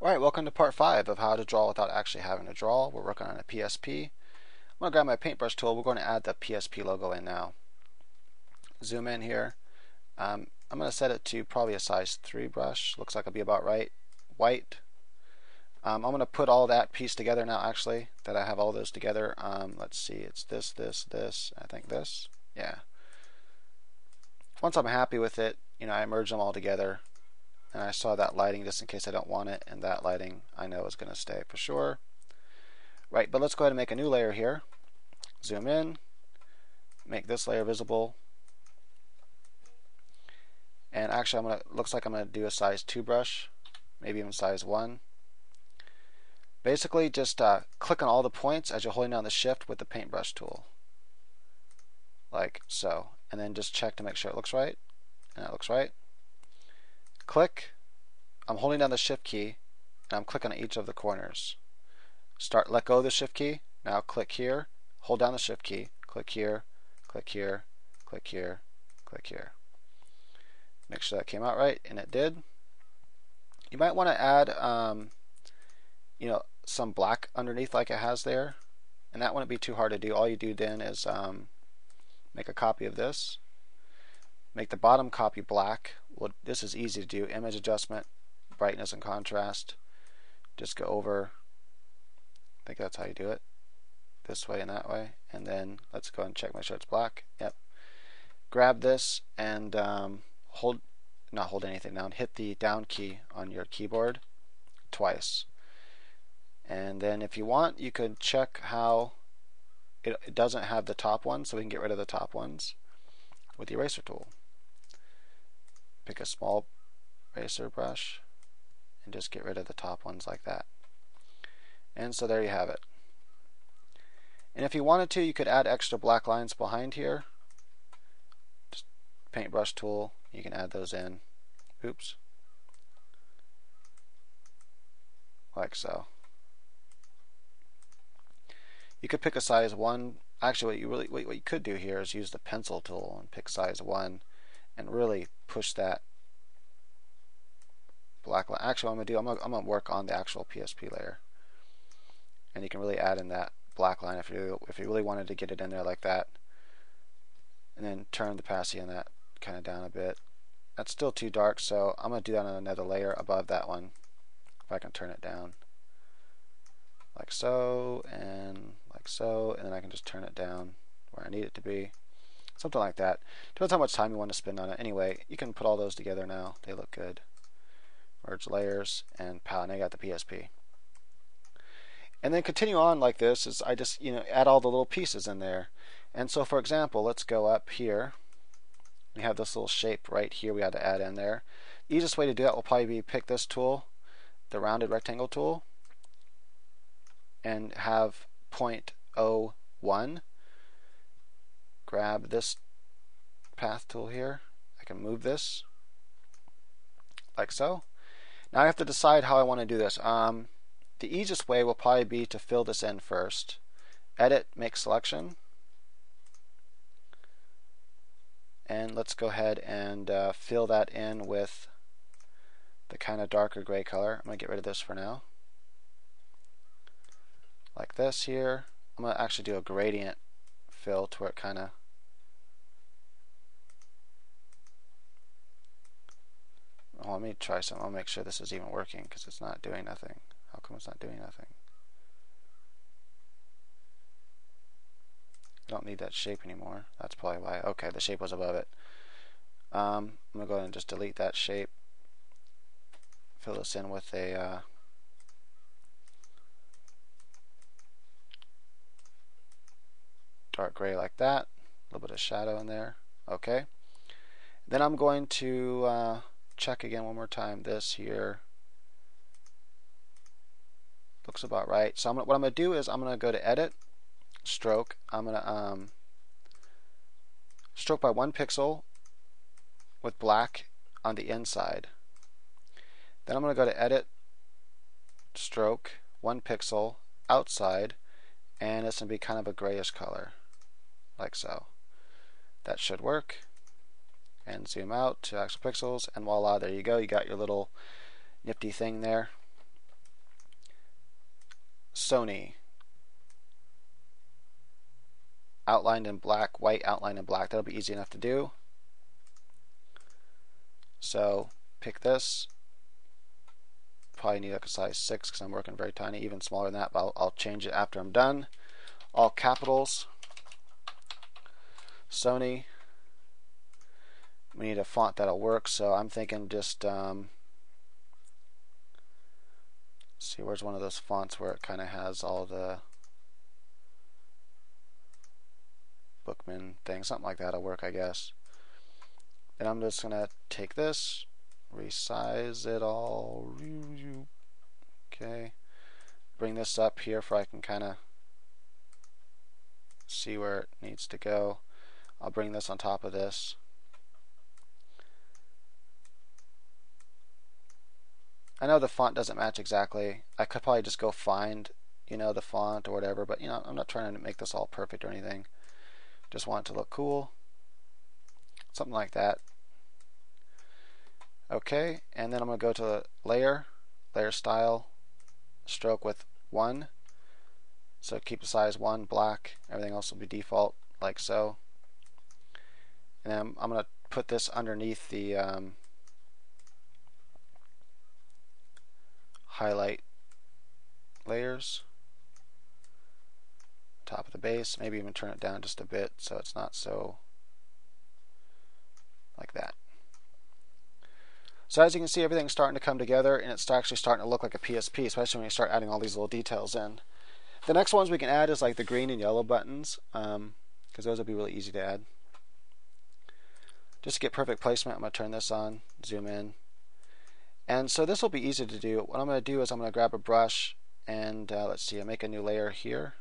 Alright, welcome to part 5 of how to draw without actually having to draw. We're working on a PSP. I'm going to grab my paintbrush tool. We're going to add the PSP logo in now. Zoom in here. I'm going to set it to probably a size 3 brush. Looks like it'll be about right. White. I'm going to put all that piece together now, actually, that I have all those together. Let's see, it's this, I think this. Yeah. Once I'm happy with it, I merge them all together. And I saw that lighting just in case I don't want it, and that lighting I know is going to stay for sure. Right, but let's go ahead and make a new layer here. Zoom in, make this layer visible. And actually looks like I'm going to do a size 2 brush, maybe even size 1. Basically just click on all the points as you're holding down the shift with the paintbrush tool. Like so. And then just check to make sure it looks right. And it looks right. Click. I'm holding down the shift key and I'm clicking on each of the corners. Let go of the shift key. Now click here, hold down the shift key, click here, click here, click here, click here. Make sure that came out right, and it did. You might want to add some black underneath like it has there, and that wouldn't be too hard to do. All you do then is make a copy of this. Make the bottom copy black. Well, this is easy to do. Image adjustment, brightness and contrast. Just go over. I think that's how you do it. This way and that way. And then let's go and check, make sure it's black. Yep. Grab this and not hold anything down. Hit the down key on your keyboard twice. And then if you want, you could check how it doesn't have the top ones, so we can get rid of the top ones with the eraser tool. Pick a small eraser brush and just get rid of the top ones like that. And so there you have it. And if you wanted to, you could add extra black lines behind here. Just paintbrush tool, you can add those in. Oops. Like so. You could pick a size 1. Actually, what you could do here is use the pencil tool and pick size 1 and really push that black line. Actually, what I'm going to work on the actual PSP layer. And you can really add in that black line if you really wanted to get it in there like that. And then turn the opacity on that kind of down a bit. That's still too dark, so I'm going to do that on another layer above that one. If I can turn it down. Like so, and like so, and then I can just turn it down where I need it to be. Something like that. Depends how much time you want to spend on it. Anyway, you can put all those together now. They look good. Merge layers, and pow, now you got the PSP. And then continue on like this is I just add all the little pieces in there. And so for example, let's go up here. We have this little shape right here we had to add in there. The easiest way to do that will probably be pick this tool, the rounded rectangle tool, and have 0.01. Grab this path tool here. I can move this like so. Now I have to decide how I want to do this. The easiest way will probably be to fill this in first. Edit, make selection. And let's go ahead and fill that in with the kind of darker gray color. I'm going to get rid of this for now. Like this here. I'm going to actually do a gradient fill to where it kind of let me try some. I'll make sure this is even working because it's not doing nothing. How come it's not doing nothing? I don't need that shape anymore. That's probably why. Okay, the shape was above it. I'm going to go ahead and just delete that shape. Fill this in with a dark gray like that. A little bit of shadow in there. Okay. Then I'm going to check again one more time. This here looks about right. So what I'm going to do is I'm going to go to Edit, Stroke. I'm going to stroke by 1 pixel with black on the inside. Then I'm going to go to Edit, Stroke, 1 pixel outside, and it's going to be kind of a grayish color, like so. That should work. And zoom out to actual pixels, and voila, there you go. You got your little nifty thing there. Sony. Outlined in black, white outlined in black. That'll be easy enough to do. So pick this. Probably need like a size 6 because I'm working very tiny, even smaller than that, but I'll change it after I'm done. All capitals. Sony. We need a font that'll work, so I'm thinking just see, where's one of those fonts where it kind of has all the Bookman thing, something like that'll work, I guess. Then I'm just gonna take this, resize it all. Okay, bring this up here for I can kind of see where it needs to go. I'll bring this on top of this. I know the font doesn't match exactly. I could probably just go find, the font or whatever, but I'm not trying to make this all perfect or anything. Just want it to look cool. Something like that. Okay, and then I'm going to go to layer style, stroke with 1. So keep the size 1, black. Everything else will be default, like so. And then I'm going to put this underneath the highlight layers, top of the base. Maybe even turn it down just a bit so it's not so like that. So as you can see, everything's starting to come together, and it's actually starting to look like a PSP, especially when you start adding all these little details in. The next ones we can add is like the green and yellow buttons, because those will be really easy to add. Just to get perfect placement, I'm going to turn this on, zoom in. And so this will be easy to do. What I'm going to do is I'm going to grab a brush and let's see, I make a new layer here.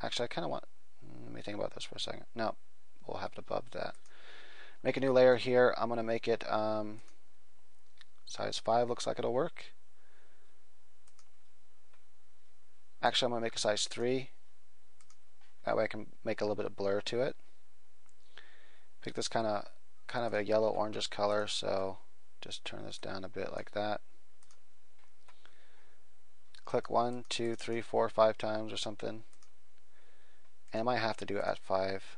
Actually, I kind of want, let me think about this for a second. No, we'll have it above that. Make a new layer here. I'm going to make it size 5, looks like it'll work. Actually, I'm going to make a size 3. That way I can make a little bit of blur to it. Pick this kind of a yellow orangish color, so just turn this down a bit like that. Click 1, 2, 3, 4, 5 times or something. And I might have to do it at 5.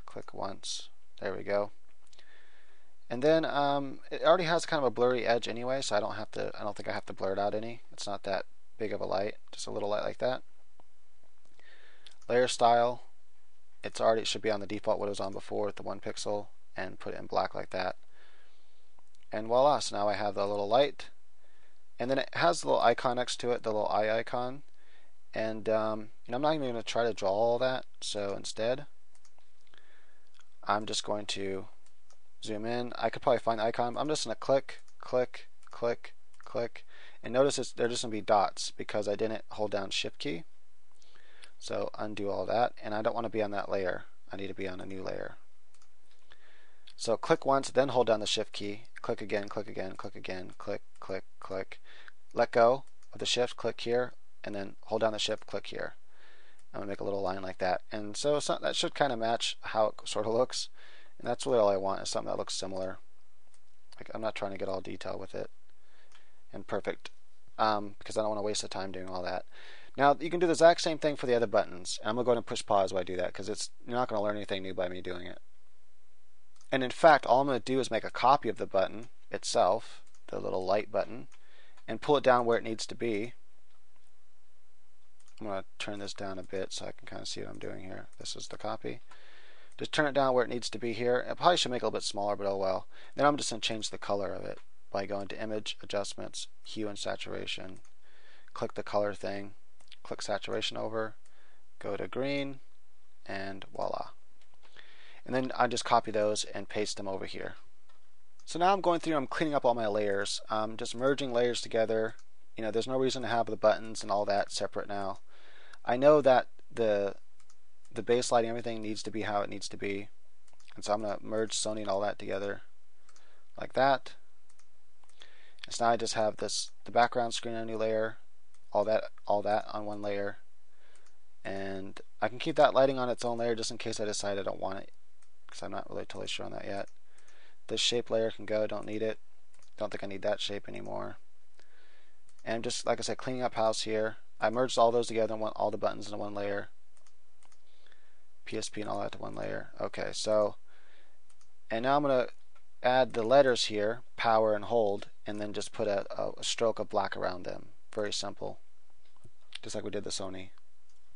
Click once. There we go. And then it already has kind of a blurry edge anyway, so I don't think I have to blur it out any. It's not that big of a light, just a little light like that. Layer style, it should be on the default what it was on before with the 1 pixel, and put it in black like that. And voila, so now I have the little light. And then it has the little icon next to it, the little eye icon. And I'm not even going to try to draw all that, so instead I'm just going to zoom in. I could probably find the icon. I'm just going to click, click, click, click. And notice they're just going to be dots because I didn't hold down Shift key. So undo all that. And I don't want to be on that layer. I need to be on a new layer. So click once, then hold down the Shift key. Click again, click again, click again, click, click, click. Let go of the Shift, click here, and then hold down the Shift, click here. I'm going to make a little line like that. And so that should kind of match how it sort of looks. And that's really all I want, is something that looks similar. Like, I'm not trying to get all detailed with it and perfect, because I don't want to waste the time doing all that. Now you can do the exact same thing for the other buttons. I'm going to go ahead and push pause while I do that, because you're not going to learn anything new by me doing it. And in fact, all I'm going to do is make a copy of the button itself, the little light button, and pull it down where it needs to be. I'm going to turn this down a bit so I can kind of see what I'm doing here. This is the copy. Just turn it down where it needs to be here. I probably should make it a little bit smaller, but oh well. Then I'm just going to change the color of it by going to Image, Adjustments, Hue and Saturation. Click the color thing. Click Saturation over. Go to green. And voila. And then I just copy those and paste them over here. So now I'm going through, I'm cleaning up all my layers. Just merging layers together. There's no reason to have the buttons and all that separate now. I know that the base lighting, everything needs to be how it needs to be. And so I'm going to merge Sony and all that together like that. And so now I just have the background screen on a new layer, all that on one layer. And I can keep that lighting on its own layer just in case I decide I don't want it, because I'm not really totally sure on that yet. This shape layer can go, don't need it. Don't think I need that shape anymore. And just, like I said, cleaning up house here. I merged all those together and want all the buttons in one layer. PSP and all that to one layer. Okay, so, and now I'm going to add the letters here, power and hold, and then just put a stroke of black around them. Very simple. Just like we did the Sony.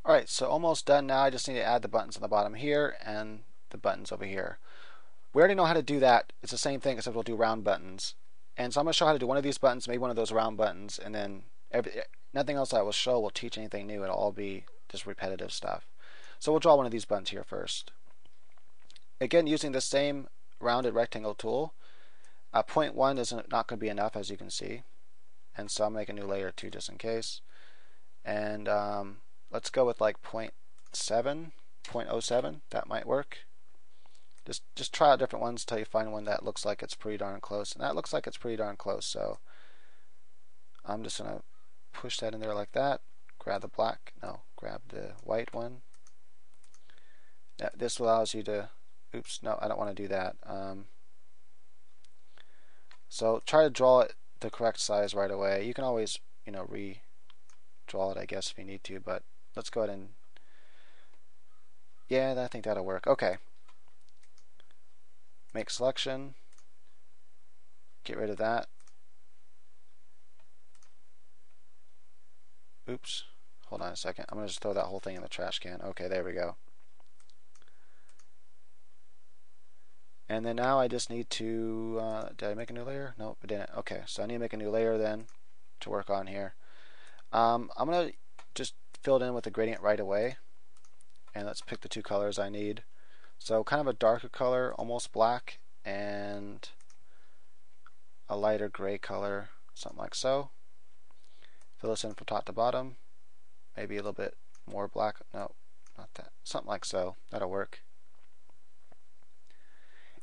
Alright, so almost done now. I just need to add the buttons on the bottom here and the buttons over here. We already know how to do that. It's the same thing, except we'll do round buttons. And so I'm going to show how to do one of these buttons, maybe one of those round buttons, and then nothing else I will show will teach anything new. It'll all be just repetitive stuff. So we'll draw one of these buttons here first. Again, using the same rounded rectangle tool. 0.1 is not going to be enough, as you can see. And so I'll make a new layer too, just in case. And let's go with like 0.7, 0.07. That might work. Just try out different ones until you find one that looks like it's pretty darn close. And that looks like it's pretty darn close. So I'm just going to push that in there like that. Grab the black. No, grab the white one. This allows you to, oops, no, I don't want to do that. So try to draw it the correct size right away. You can always, redraw it, I guess, if you need to, but let's go ahead and, yeah, I think that'll work. Okay. Make selection. Get rid of that. Oops. Hold on a second. I'm going to just throw that whole thing in the trash can. Okay, there we go. And then now I just need to, did I make a new layer? Nope, I didn't. Okay, so I need to make a new layer then to work on here. I'm going to just fill it in with a gradient right away. And let's pick the two colors I need. So kind of a darker color, almost black, and a lighter gray color, something like so. Fill this in from top to bottom. Maybe a little bit more black. No, not that. Something like so. That'll work.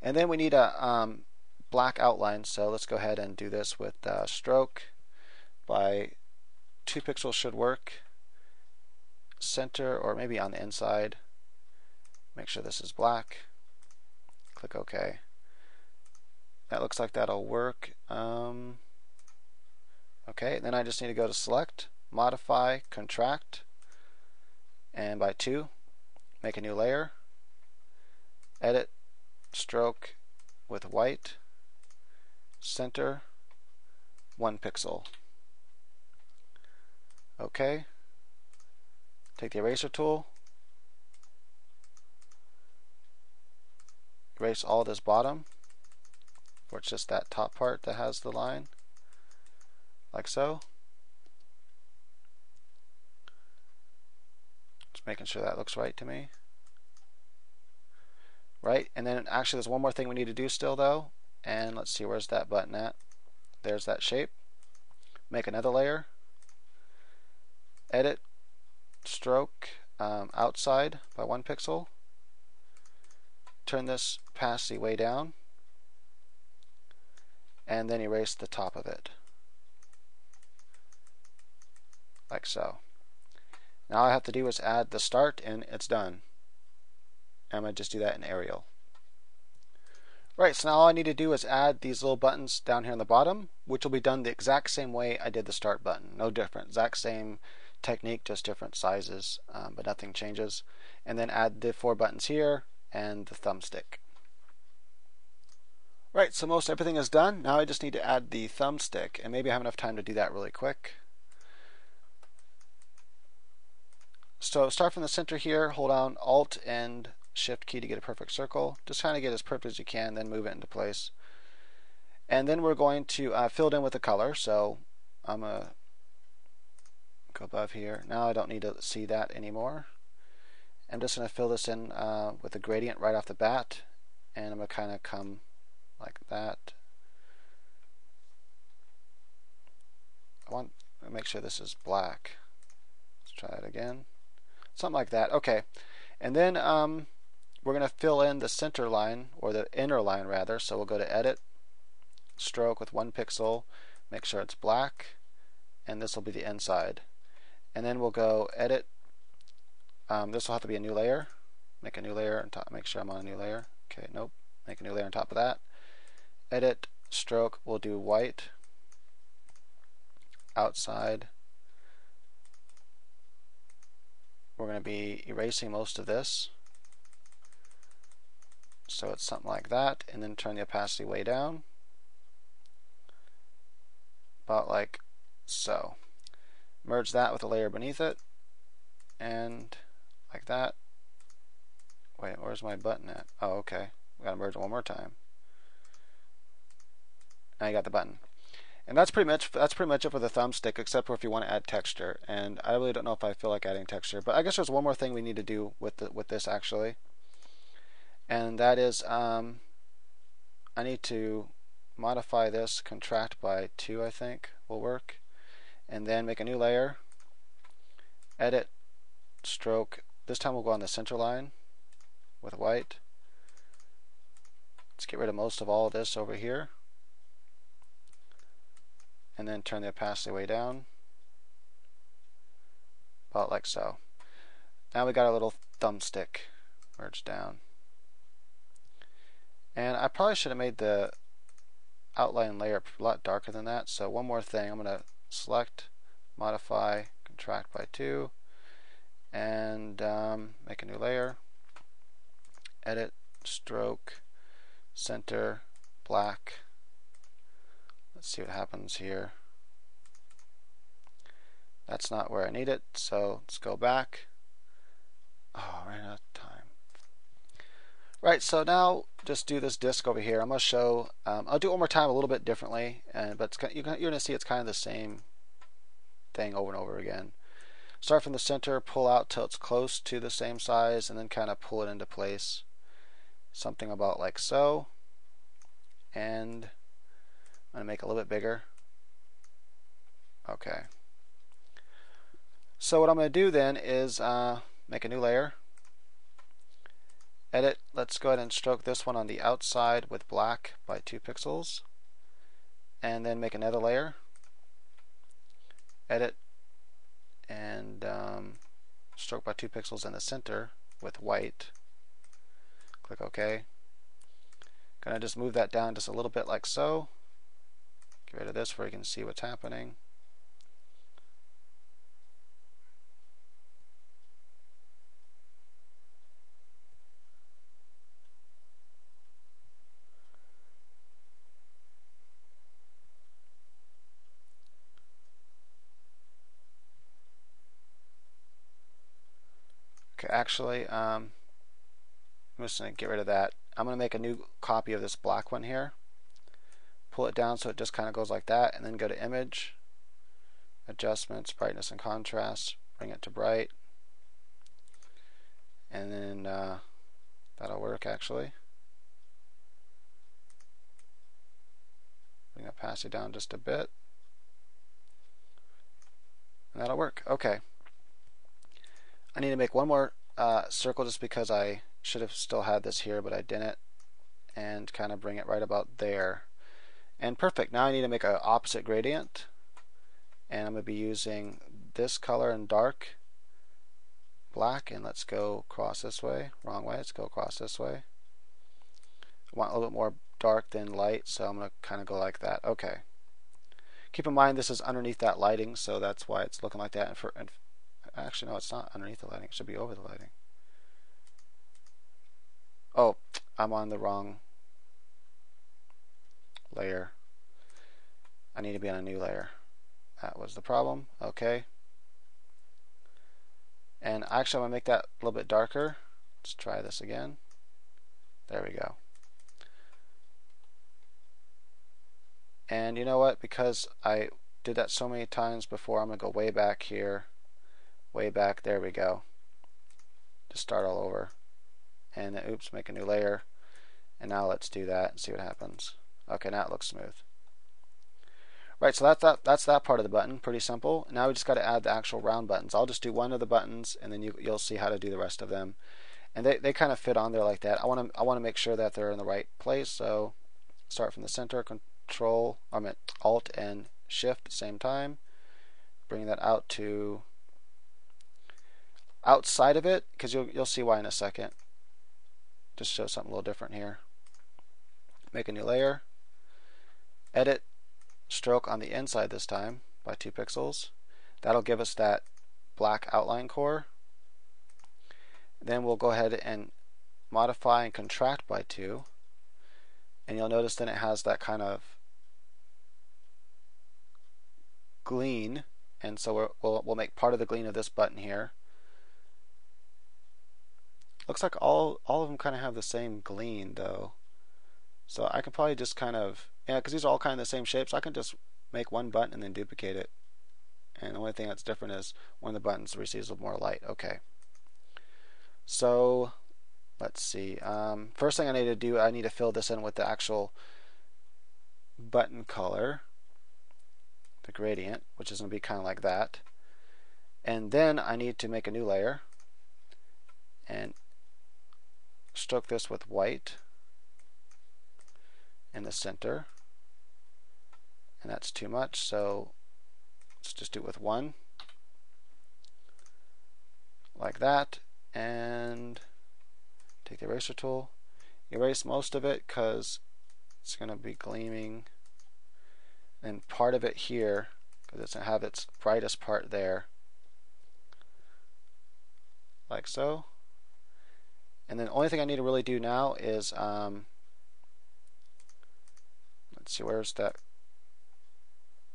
And then we need a black outline, so let's go ahead and do this with stroke by 2 pixels should work. Center, or maybe on the inside. Make sure this is black. Click OK. That looks like that'll work. Okay, then I just need to go to Select, Modify, Contract, and by 2, make a new layer. Edit. Stroke with white, center, 1 pixel. Okay. Take the eraser tool, erase all this bottom, or it's just that top part that has the line, like so. Just making sure that looks right to me. Right, and then actually there's one more thing we need to do still though, and let's see, where's that button at? There's that shape. Make another layer. Edit, stroke, outside by 1 pixel. Turn this opacity way down, and then erase the top of it, like so. Now all I have to do is add the start, and it's done. I'm going to just do that in Arial. Right, so now all I need to do is add these little buttons down here on the bottom, which will be done the exact same way I did the start button. No different. Exact same technique, just different sizes, but nothing changes. And then add the 4 buttons here and the thumbstick. Right, so most everything is done. Now I just need to add the thumbstick, and maybe I have enough time to do that really quick. So start from the center here, hold down Alt and Shift key to get a perfect circle. Just trying to get as perfect as you can, then move it into place. And then we're going to fill it in with a color. So I'm going to go above here. Now I don't need to see that anymore. I'm just going to fill this in with a gradient right off the bat. And I'm going to kind of come like that. I want to make sure this is black. Let's try it again. Something like that. Okay. And then we're going to fill in the center line, or the inner line rather. So we'll go to Edit, Stroke with 1 pixel, make sure it's black, and this will be the inside. And then we'll go Edit. This will have to be a new layer. Make a new layer on top. Make sure I'm on a new layer. Okay, nope. Make a new layer on top of that. Edit, Stroke. We'll do white, outside, we're going to be erasing most of this. So it's something like that, and then turn the opacity way down. About like so. Merge that with a layer beneath it, and like that. Wait, where's my button at? Oh, okay. We gotta merge it one more time. Now you got the button. And that's pretty much it for the thumbstick, except for if you want to add texture. And I really don't know if I feel like adding texture, but I guess there's one more thing we need to do with this actually, and that is I need to modify this, contract by 2, I think will work, and then make a new layer, edit, stroke. This time we'll go on the center line with white. Let's get rid of most of all of this over here, and then turn the opacity way down, about like so. Now we got our little thumbstick merged down. And I probably should have made the outline layer a lot darker than that. So one more thing, I'm going to select, modify, contract by 2, and make a new layer, edit, stroke, center, black. Let's see what happens here. That's not where I need it, so let's go back. Oh, ran out of time. Right, so now just do this disk over here. I'm going to show, I'll do it one more time a little bit differently, but you're going to see it's kind of the same thing over and over again. Start from the center, pull out till it's close to the same size, and then kind of pull it into place. Something about like so. And I'm going to make it a little bit bigger. Okay. So what I'm going to do then is make a new layer. Edit, let's go ahead and stroke this one on the outside with black by 2 pixels. And then make another layer. Edit, and stroke by 2 pixels in the center with white. Click OK. Gonna just move that down just a little bit like so. Get rid of this where you can see what's happening. Okay, actually, I'm just going to get rid of that. I'm going to make a new copy of this black one here. Pull it down so it just kind of goes like that, and then go to Image, Adjustments, Brightness and Contrast, bring it to bright, and then that'll work actually. Bring the opacity down just a bit, and that'll work. Okay. I need to make one more circle just because I should have still had this here, but I didn't, and kind of bring it right about there. And perfect. Now I need to make an opposite gradient, and I'm going to be using this color in dark, black, and let's go across this way. Wrong way. Let's go across this way. I want a little bit more dark than light, so I'm going to kind of go like that. Okay. Keep in mind this is underneath that lighting, so that's why it's looking like that. And actually, no, it's not underneath the lighting. It should be over the lighting. Oh, I'm on the wrong layer. I need to be on a new layer. That was the problem. Okay. And actually, I'm going to make that a little bit darker. Let's try this again. There we go. And you know what? Because I did that so many times before, I'm going to go way back here. Way back, there we go. Just start all over. And then, oops, make a new layer. And now let's do that and see what happens. Okay, now it looks smooth. Right, so that's that part of the button. Pretty simple. Now we just got to add the actual round buttons. I'll just do one of the buttons, and then you'll see how to do the rest of them. And they kind of fit on there like that. I want to make sure that they're in the right place. So start from the center, Alt and Shift at the same time. Bring that out to outside of it, because you'll see why in a second. Just show something a little different here. Make a new layer. Edit, stroke on the inside this time by 2 pixels. That'll give us that black outline core. Then we'll go ahead and modify and contract by 2, and you'll notice then it has that kind of gleam, and so we'll make part of the gleam of this button here. Looks like all of them kind of have the same gleam though, so I can probably just kind of, yeah, because these are all kind of the same shape, so I can just make one button and then duplicate it, and the only thing that's different is one of the buttons receives a little more light. Okay, so let's see. First thing I need to do, I need to fill this in with the actual button color, the gradient, which is going to be kind of like that. And then I need to make a new layer and stroke this with white in the center. And that's too much, so let's just do it with 1. Like that. And take the eraser tool. Erase most of it because it's going to be gleaming. And part of it here, because it's going to have its brightest part there. Like so. And then the only thing I need to really do now is, let's see, where's that?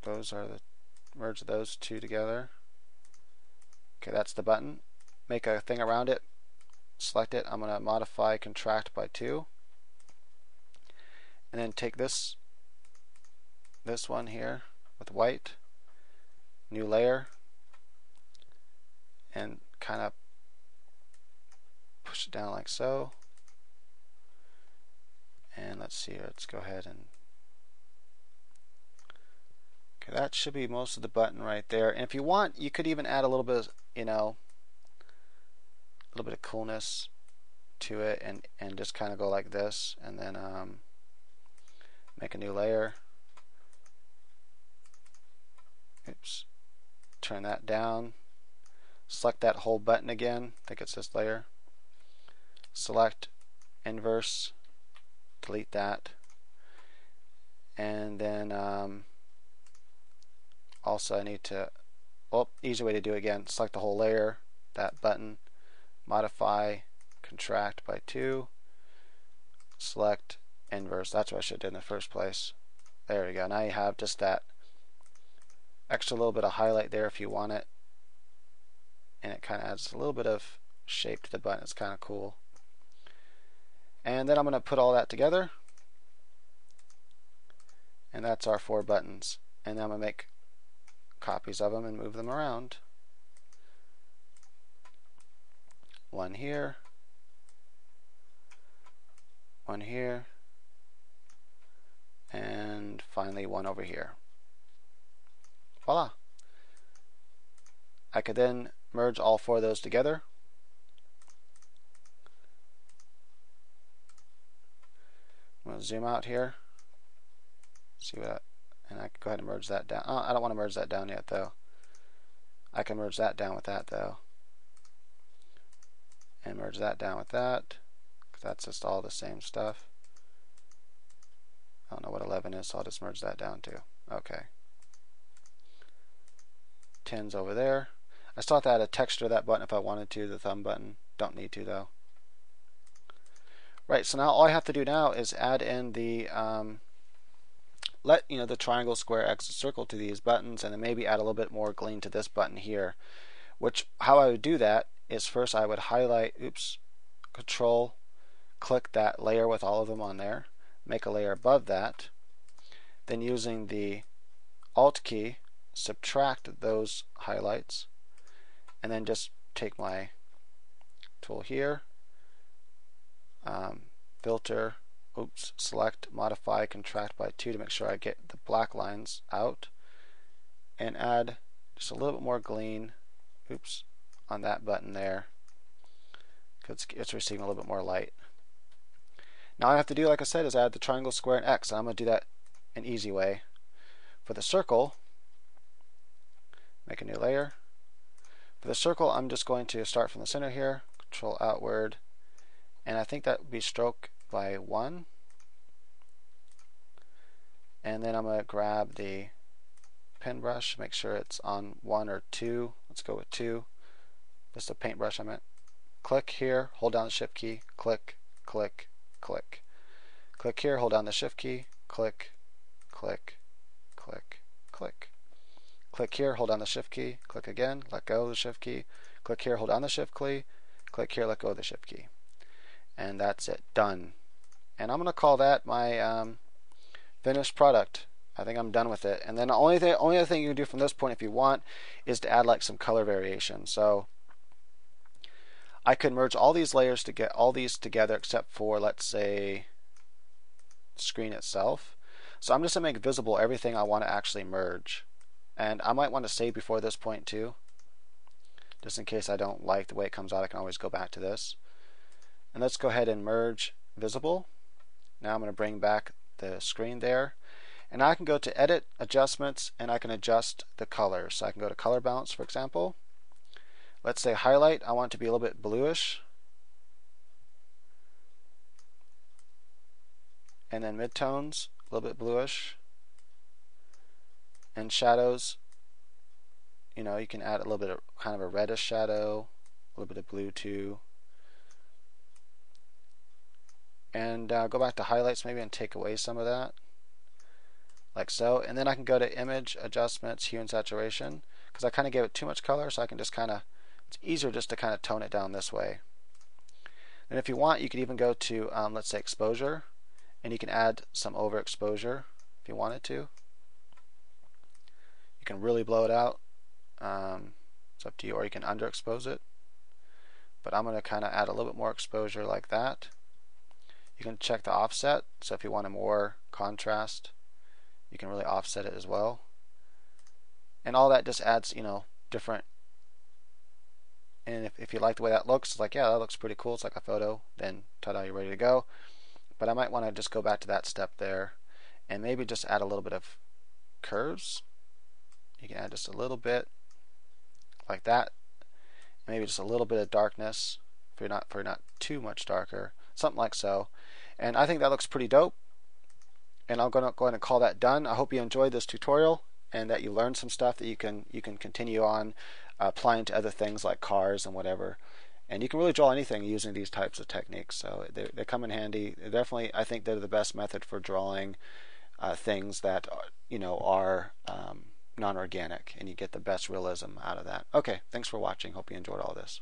Those are the, merge those two together. Okay, that's the button. Make a thing around it. Select it. I'm going to modify contract by 2. And then take this one here with white, new layer, and kind of push it down like so. And let's see, let's go ahead and, okay, that should be most of the button right there. And if you want, you could even add a little bit of, a little bit of coolness to it, and just kind of go like this, and then make a new layer. Oops. Turn that down. Select that whole button again. I think it's this layer. Select inverse. Delete that. And then also I need to, easy way to do it again. Select the whole layer, that button, modify, contract by 2, select inverse. That's what I should have done in the first place. There we go. Now you have just that extra little bit of highlight there if you want it, and it kind of adds a little bit of shape to the button. It's kind of cool. And then I'm going to put all that together, and that's our 4 buttons. And then I'm going to make copies of them and move them around. One here, one here, and finally one over here. Voila! I could then merge all 4 of those together. I'm going to zoom out here. See what, and I can go ahead and merge that down. Oh, I don't want to merge that down yet though. I can merge that down with that though. And merge that down with that, because that's just all the same stuff. I don't know what 11 is, so I'll just merge that down too. Okay. 10's over there. I still have to add a texture to that button if I wanted to, the thumb button. Don't need to though. Right, so now all I have to do now is add in the the triangle, square, X, circle to these buttons, and then maybe add a little bit more gleam to this button here. Which, how I would do that is first I would highlight, Control, click that layer with all of them on there, make a layer above that, then using the Alt key, subtract those highlights, and then just take my tool here, filter, select, modify, contract by 2 to make sure I get the black lines out, and add just a little bit more gleam, on that button there, because it's receiving a little bit more light. Now all I have to do, like I said, is add the triangle, square, and X, and I'm going to do that an easy way. For the circle, make a new layer. For the circle, I'm just going to start from the center here, Control outward, and I think that would be stroke by 1. And then I'm going to grab the pen brush, make sure it's on 1 or 2. Let's go with 2. Just a paintbrush I meant. click here, hold down the shift key, click, click, click. Click here, hold down the shift key, click, click, click, click. Click here, hold down the shift key, click again, let go of the shift key, click here, hold down the shift key, click here, let go of the shift key. And that's it, done. And I'm going to call that my finished product. I think I'm done with it. And then the only other thing you can do from this point if you want is to add like some color variation. So I could merge all these layers to get all these together except for, let's say, screen itself. So I'm just going to make visible everything I want to actually merge. And I might want to save before this point too, just in case I don't like the way it comes out. I can always go back to this. And let's go ahead and merge visible. Now I'm going to bring back the screen there. And I can go to Edit, Adjustments, and I can adjust the colors. So I can go to Color Balance, for example. Let's say highlight, I want it to be a little bit bluish. And then midtones, a little bit bluish. And shadows, you know, you can add a little bit of kind of a reddish shadow, a little bit of blue too. And go back to highlights maybe and take away some of that, like so. And then I can go to Image, Adjustments, Hue and Saturation, because I kind of gave it too much color, so I can just kind of, it's easier just to kind of tone it down this way. And if you want, you could even go to, let's say, Exposure, and you can add some overexposure if you wanted to. You can really blow it out. It's up to you, or you can underexpose it. But I'm going to kind of add a little bit more exposure like that. You can check the offset, so if you want a more contrast, you can really offset it as well. And all that just adds, you know, different. And if you like the way that looks, it's like, yeah, that looks pretty cool. It's like a photo. Then, ta-da, you're ready to go. But I might want to just go back to that step there, and maybe just add a little bit of curves. You can add just a little bit, like that. Maybe just a little bit of darkness, for not too much darker, something like so. And I think that looks pretty dope. And I'm going to go ahead and call that done. I hope you enjoyed this tutorial and that you learned some stuff that you can continue on applying to other things like cars and whatever. And you can really draw anything using these types of techniques. So they come in handy. They're definitely, I think they're the best method for drawing things that are non-organic, and you get the best realism out of that. Okay, thanks for watching. Hope you enjoyed all this.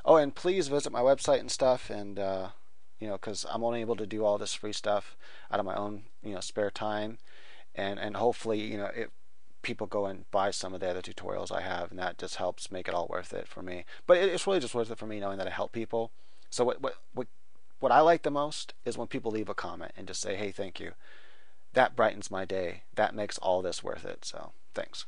Oh, and please visit my website and stuff, and because I'm only able to do all this free stuff out of my own spare time, and hopefully people go and buy some of the other tutorials I have, and that just helps make it all worth it for me. But it's really just worth it for me knowing that I help people. So what I like the most is when people leave a comment and just say, hey, thank you. That brightens my day. That makes all this worth it. So thanks.